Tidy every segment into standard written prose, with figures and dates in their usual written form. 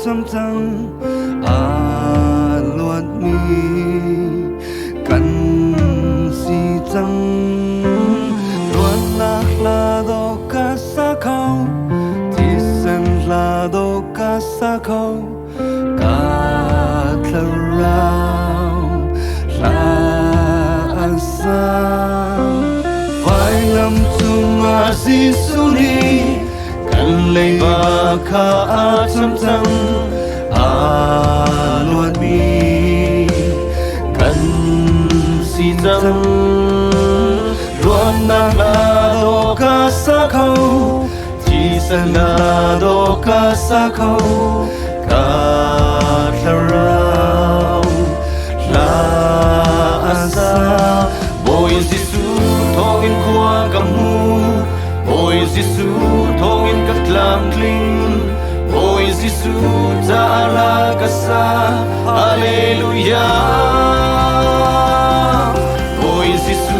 chăm chăng luật mi cần si chăng luôn la do ca sa khâu thì sen la do ca sa khâu ca thơ rao la sa phải làm chung mà si su ni cần lấy ba khá chăm chăng luật mi cần si chăng luôn la do ca sa khâu chỉ sen la do ca sa khâu ca thơ rao la sa bồi Giêsu thong in qua cầm mu bồi Giêsu thong in các lang linh bồi Giêsu ta la ca sa Alleluia bồi Giêsu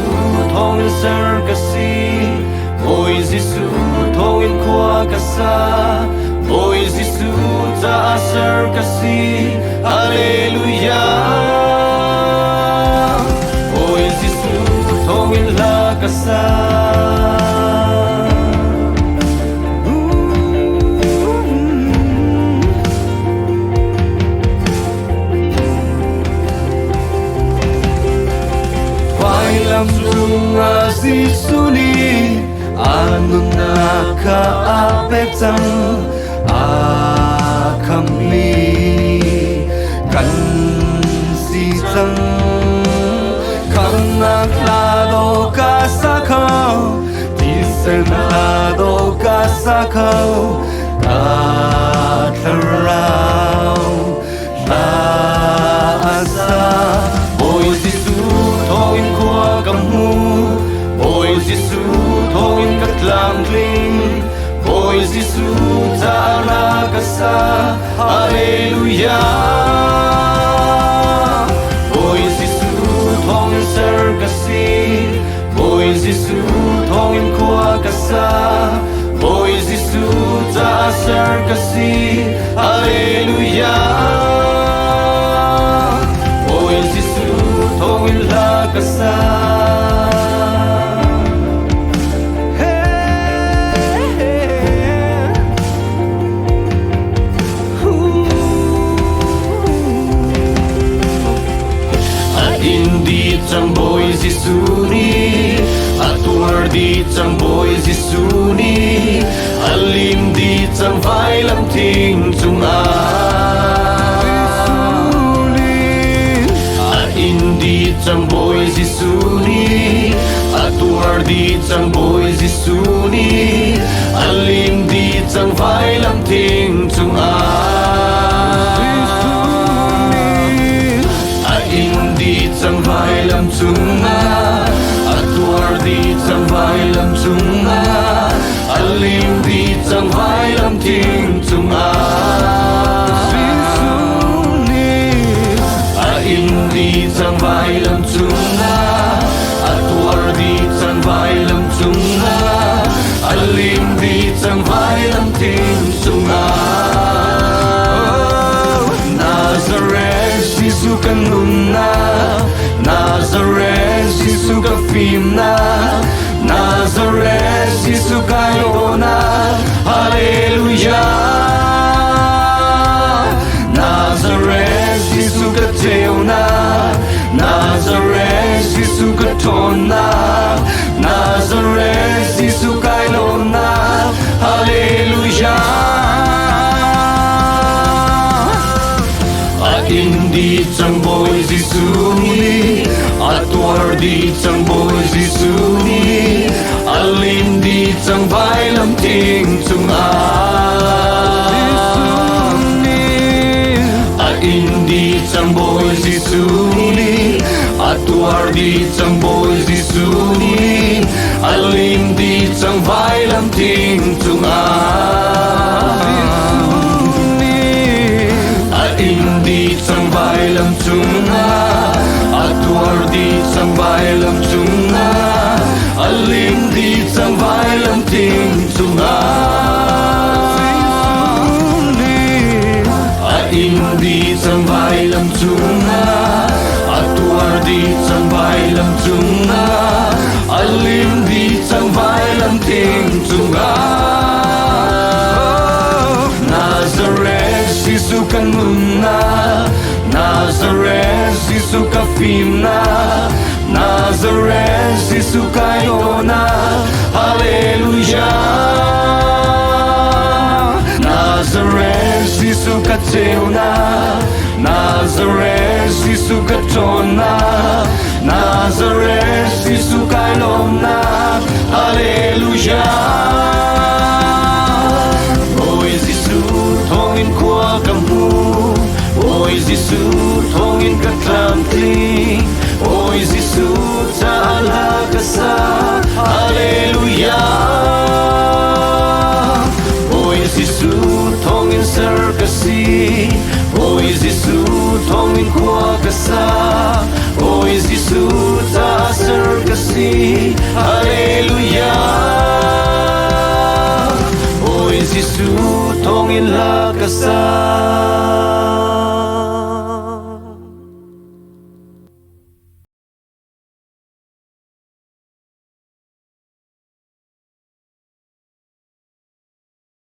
thong in ser ca si bồi Giêsu thong in qua ca sa bồi Giêsu ta ser ca si Alleluia bồi Giêsu thong in la ca sa làm chung Giêsu ni anun na ka apetang kami kan si chang kan lado ka sa khâu ti sen lado ka sa khâu ka thơ rao la sa bồi Giêsu thong in qua cầm mu bồi Giêsu thong in các lang linh bồi Giêsu ta la ca sa Alleluia bồi Giêsu thong in ser ca si bồi Giêsu thong in qua ca sa bồi Giêsu ta ser ca si Alleluia bồi Giêsu thong in la ca sa chang bồi Giêsu ni atuar di chang bồi Giêsu ni alim di chang vai lam thing chung in di chang bồi Giêsu ni atuar di chang bồi Giêsu ni alim di chang vai lam thing chung chang vai lam chung atuar di chang vai lam chung alim di chang vai lam thing chung in di chang vai lam chung atuar di chang vai lam chung alim di chang vai lam thing chung Nazareth Giêsu kan nun na Nazareth Giêsu ka phim na Nazareth Giêsu ka lo na Alleluia Nazareth Giêsu ka teo na Nazareth Giêsu ka ton na Nazareth Giêsu ka lo na Alleluia in di chang bồi Giêsu ni atuar di chang bồi Giêsu ni alim di chang vai lam thing chung in di chang bồi Giêsu ni atuar di chang bồi Giêsu ni alim di chang vai lam thing chung in di chang vai lam chung atuar di chang vai lam chung alim di chang vai lam thing chung Alim di chẳng vai làm chung Atuar di chẳng vai làm chung Alim di chẳng vai làm ting chung Nazareth Sisu kan muna Nazareth Sisu ka fimna Nazareth Sisu ka yona Hallelujah Nazareth Sisu ka teuna Nazareth Sisu ka tona Nazareth Sisu ka lomna Hallelujah Ôi Giêsu thongin qua kamu Ôi Giêsu thongin ka tlam kling Ôi Giêsu ta'ala ka sa Hallelujah Ôi Giêsu thongin ser ka si Ôi Giêsu thongin qua ka sa Ôi Giêsu ta ser ka si Hallelujah Ôi Giêsu thongin la ka sa